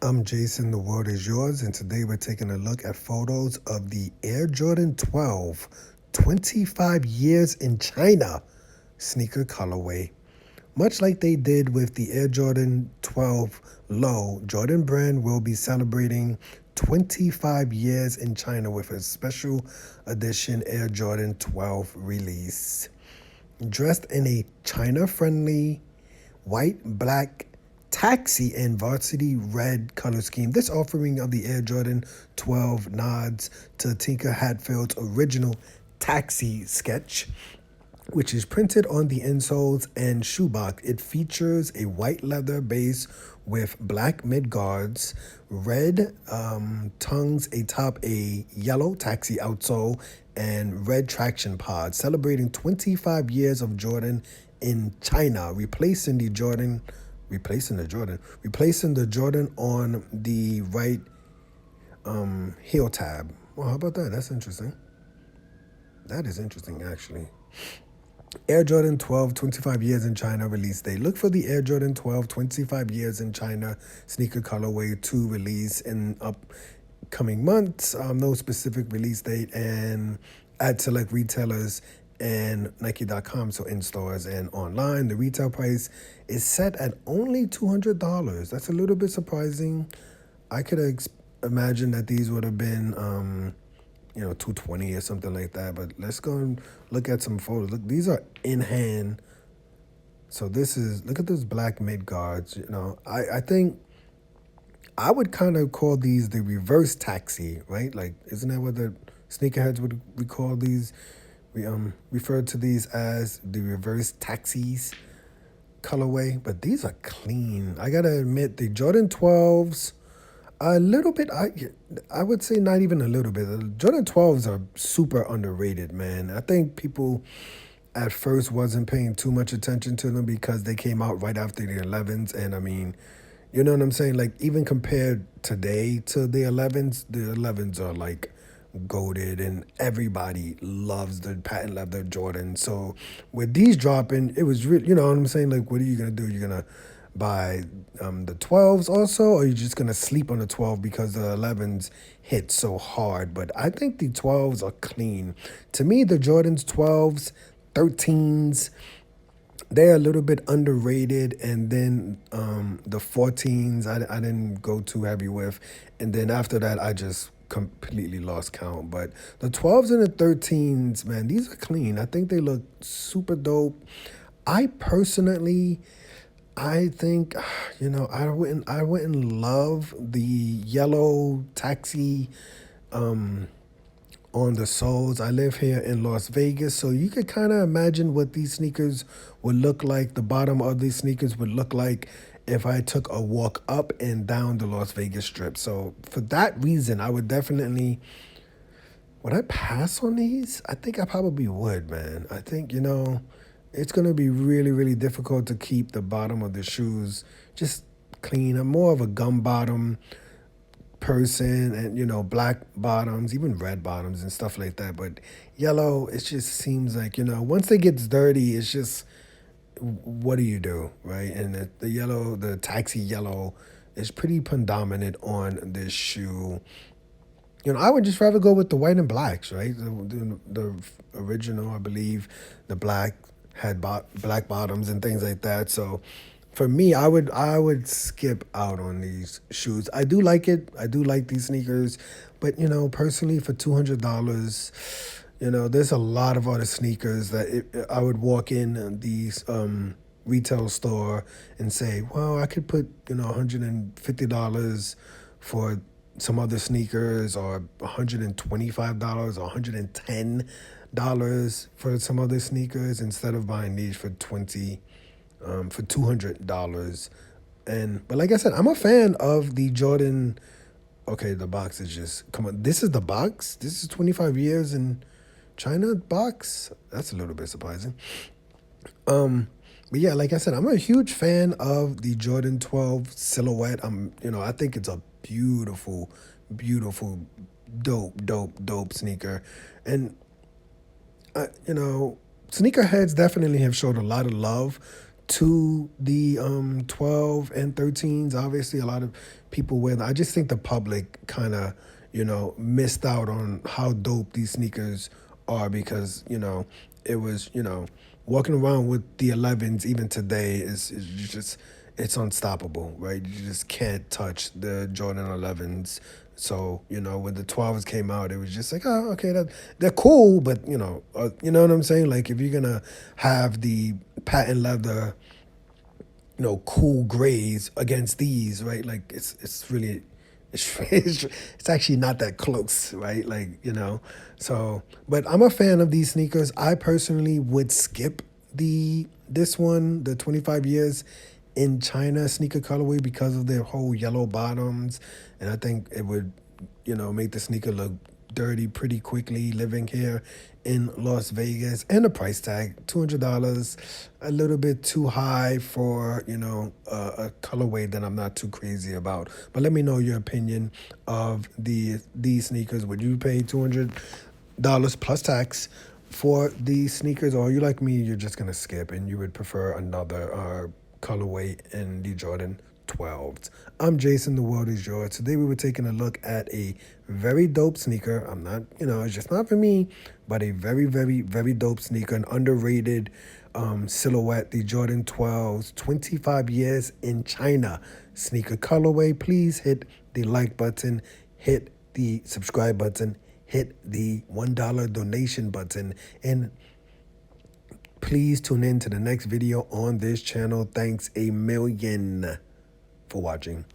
I'm Jason, the world is yours, and today we're taking a look at photos of the Air Jordan 12, 25 years in China sneaker colorway. Much like they did with the Air Jordan 12 Low, Jordan Brand will be celebrating 25 years in China with a special edition Air Jordan 12 release. Dressed in a China-friendly white, black, taxi, and varsity red color scheme. This offering of the Air Jordan 12 nods to Tinker Hatfield's original taxi sketch, which is printed on the insoles and shoebox. It features a white leather base with black mid guards, red tongues atop a yellow taxi outsole, and red traction pods, celebrating 25 years of Jordan in China, replacing the Jordan on the right heel tab. Well, how about that? That's interesting. That is interesting, actually. Air Jordan 12, 25 years in China release date. Look for the Air Jordan 12, 25 years in China sneaker colorway to release in upcoming months. No specific release date, and at select retailers and Nike.com, so in stores and online. The retail price is set at only $200. That's a little bit surprising. I could imagine that these would have been 220 or something like that. But let's go and look at some photos. Look, these are in hand. So look at those black mid guards. I think I would kind of call these the reverse taxi, right? Like, isn't that what the sneakerheads would we call these? We refer to these as the reverse taxis colorway. But these are clean. I gotta admit, the Jordan 12s. A little bit, I would say not even a little bit. The Jordan 12s are super underrated, man. I think people at first wasn't paying too much attention to them because they came out right after the 11s. And I mean, you know what I'm saying? Like, even compared today to the 11s are like goated, and everybody loves the patent leather Jordan. So with these dropping, it was really, you know what I'm saying? Like, what are you going to do? You're going to buy the 12s also, or you're just going to sleep on the 12 because the 11s hit so hard? But I think the 12s are clean. To me, the Jordans 12s, 13s, they're a little bit underrated, and then the 14s I didn't go too heavy with, and then after that I just completely lost count. But the 12s and the 13s, man, these are clean. I think they look super dope. I personally, I think, I wouldn't love the yellow taxi on the soles. I live here in Las Vegas, so you could kind of imagine what these sneakers would look like. The bottom of these sneakers would look like if I took a walk up and down the Las Vegas Strip. So for that reason, I would definitely. Would I pass on these? I think I probably would, man. I think, it's going to be really, really difficult to keep the bottom of the shoes just clean. I'm more of a gum bottom person, and black bottoms, even red bottoms and stuff like that. But yellow, it just seems like, once it gets dirty, it's just, what do you do, right? And the yellow, the taxi yellow, is pretty predominant on this shoe. I would just rather go with the white and blacks, right? The original, I believe, the black had black bottoms and things like that. So for me, I would skip out on these shoes. I do like it. I do like these sneakers, but personally, for $200, there's a lot of other sneakers that I would walk in these retail store and say, well, I could put $150 for some other sneakers, or $125 or $110 for some other sneakers, instead of buying these for $200. But like I said, I'm a fan of the Jordan. Okay, the box is just, come on. This is the box. This is 25 years in China box. That's a little bit surprising. But yeah, like I said, I'm a huge fan of the Jordan 12 silhouette. I think it's a beautiful, beautiful, dope sneaker. And sneakerheads definitely have showed a lot of love to the 12 and 13s. Obviously, a lot of people wear them. I just think the public kind of, missed out on how dope these sneakers are because, it was, walking around with the 11s even today is just, it's unstoppable, right? You just can't touch the Jordan 11s. So, when the 12s came out, it was just like, oh, okay, they're cool, but, you know what I'm saying? Like, if you're going to have the patent leather, cool grays against these, right? Like, it's really, it's actually not that close, right? Like, so, but I'm a fan of these sneakers. I personally would skip this one, the 25 years in China sneaker colorway because of their whole yellow bottoms, and I think it would, make the sneaker look dirty pretty quickly living here in Las Vegas. And the price tag, $200, a little bit too high for, a colorway that I'm not too crazy about. But let me know your opinion of these sneakers. Would you pay $200 plus tax for these sneakers, or are you like me, you're just gonna skip and you would prefer another colorway in the Jordan 12s? I'm Jason, the world is yours. Today we were taking a look at a very dope sneaker. I'm not, it's just not for me, but a very, very, very dope sneaker, an underrated silhouette, the Jordan 12s, 25 years in China sneaker colorway. Please hit the like button, hit the subscribe button, hit the $1 donation button, and please tune in to the next video on this channel. Thanks a million for watching.